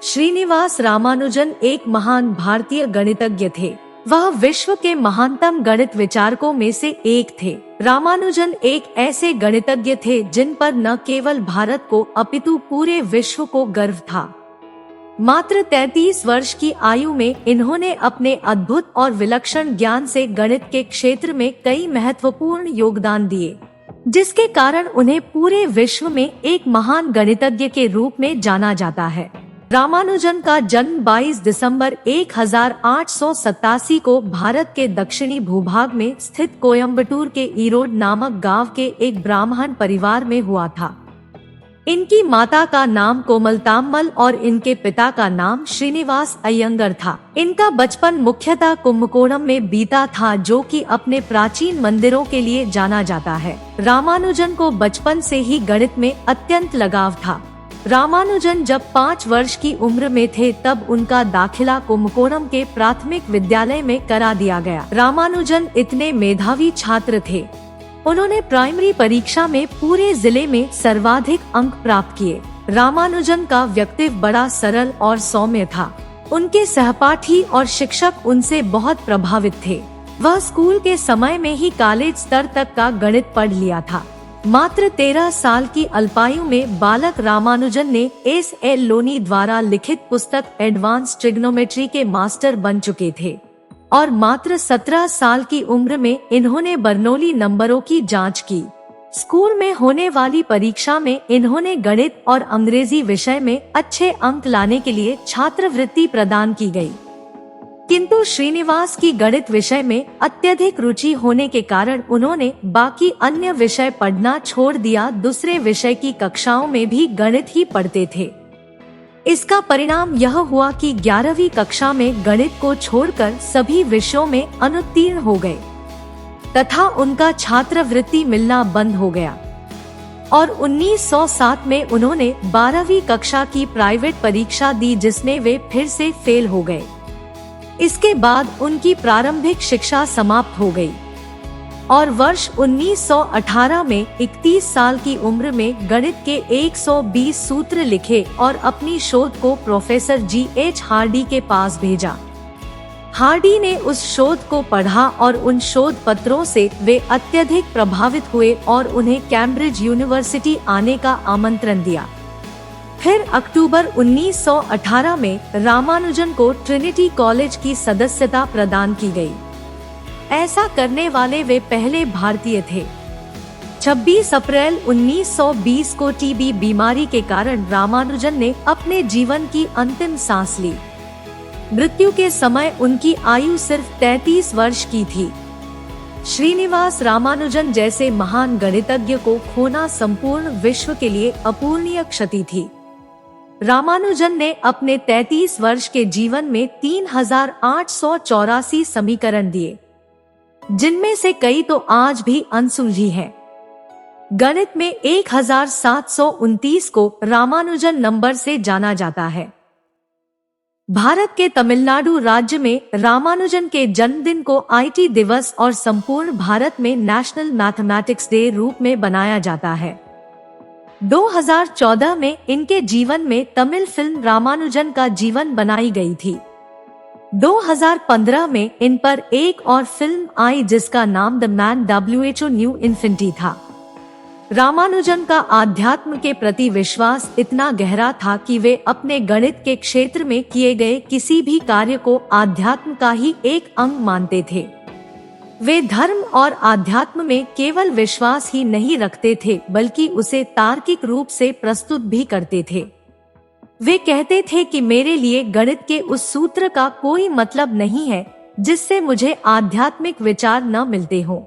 श्रीनिवास रामानुजन एक महान भारतीय गणितज्ञ थे। वह विश्व के महानतम गणित विचारकों में से एक थे। रामानुजन एक ऐसे गणितज्ञ थे जिन पर न केवल भारत को अपितु पूरे विश्व को गर्व था। मात्र 33 वर्ष की आयु में इन्होंने अपने अद्भुत और विलक्षण ज्ञान से गणित के क्षेत्र में कई महत्वपूर्ण योगदान दिए, जिसके कारण उन्हें पूरे विश्व में एक महान गणितज्ञ के रूप में जाना जाता है। रामानुजन का जन्म 22 दिसंबर 1887 को भारत के दक्षिणी भूभाग में स्थित कोयम्बटूर के ईरोड नामक गांव के एक ब्राह्मण परिवार में हुआ था। इनकी माता का नाम कोमलताम्मल और इनके पिता का नाम श्रीनिवास अयंगर था। इनका बचपन मुख्यतः कुंभकोणम में बीता था, जो कि अपने प्राचीन मंदिरों के लिए जाना जाता है। रामानुजन को बचपन से ही गणित में अत्यंत लगाव था। रामानुजन जब 5 वर्ष की उम्र में थे तब उनका दाखिला कुंभकोणम के प्राथमिक विद्यालय में करा दिया गया। रामानुजन इतने मेधावी छात्र थे। उन्होंने प्राइमरी परीक्षा में पूरे जिले में सर्वाधिक अंक प्राप्त किए। रामानुजन का व्यक्तित्व बड़ा सरल और सौम्य था। उनके सहपाठी और शिक्षक उनसे बहुत प्रभावित थे। वह स्कूल के समय में ही कॉलेज स्तर तक का गणित पढ़ लिया था। मात्र 13 साल की अल्पायु में बालक रामानुजन ने S.L. लोनी द्वारा लिखित पुस्तक एडवांस ट्रिग्नोमेट्री के मास्टर बन चुके थे और मात्र 17 साल की उम्र में इन्होंने बर्नौली नंबरों की जांच की। स्कूल में होने वाली परीक्षा में इन्होंने गणित और अंग्रेजी विषय में अच्छे अंक लाने के लिए छात्रवृत्ति प्रदान की गई। किंतु श्रीनिवास की गणित विषय में अत्यधिक रुचि होने के कारण उन्होंने बाकी अन्य विषय पढ़ना छोड़ दिया। दूसरे विषय की कक्षाओं में भी गणित ही पढ़ते थे। इसका परिणाम यह हुआ कि 11वीं कक्षा में गणित को छोड़कर सभी विषयों में अनुत्तीर्ण हो गए तथा उनका छात्रवृत्ति मिलना बंद हो गया और 1907 में उन्होंने 12वीं कक्षा की प्राइवेट परीक्षा दी, जिसमें वे फिर से फेल हो गए। इसके बाद उनकी प्रारंभिक शिक्षा समाप्त हो गई और वर्ष 1918 में 31 साल की उम्र में गणित के 120 सूत्र लिखे और अपनी शोध को प्रोफेसर G.H. हार्डी के पास भेजा। हार्डी ने उस शोध को पढ़ा और उन शोध पत्रों से वे अत्यधिक प्रभावित हुए और उन्हें कैम्ब्रिज यूनिवर्सिटी आने का आमंत्रण दिया। फिर अक्टूबर 1918 में रामानुजन को ट्रिनिटी कॉलेज की सदस्यता प्रदान की गई। ऐसा करने वाले वे पहले भारतीय थे। 26 अप्रैल 1920 को टीबी बीमारी के कारण रामानुजन ने अपने जीवन की अंतिम सांस ली। मृत्यु के समय उनकी आयु सिर्फ 33 वर्ष की थी। श्रीनिवास रामानुजन जैसे महान गणितज्ञ को खोना संपूर्ण विश्व के लिए अपूरणीय क्षति थी। रामानुजन ने अपने 33 वर्ष के जीवन में 3884 समीकरण दिए, जिनमें से कई तो आज भी अनसुलझी हैं। गणित में 1729 को रामानुजन नंबर से जाना जाता है। भारत के तमिलनाडु राज्य में रामानुजन के जन्मदिन को IT दिवस और संपूर्ण भारत में नेशनल मैथमेटिक्स डे रूप में बनाया जाता है। 2014 में इनके जीवन में तमिल फिल्म रामानुजन का जीवन बनाई गई थी। 2015 में इन पर एक और फिल्म आई जिसका नाम the man WHO new infinity था। रामानुजन का आध्यात्म के प्रति विश्वास इतना गहरा था कि वे अपने गणित के क्षेत्र में किए गए किसी भी कार्य को आध्यात्म का ही एक अंग मानते थे। वे धर्म और आध्यात्म में केवल विश्वास ही नहीं रखते थे, बल्कि उसे तार्किक रूप से प्रस्तुत भी करते थे। वे कहते थे कि मेरे लिए गणित के उस सूत्र का कोई मतलब नहीं है जिससे मुझे आध्यात्मिक विचार न मिलते हों।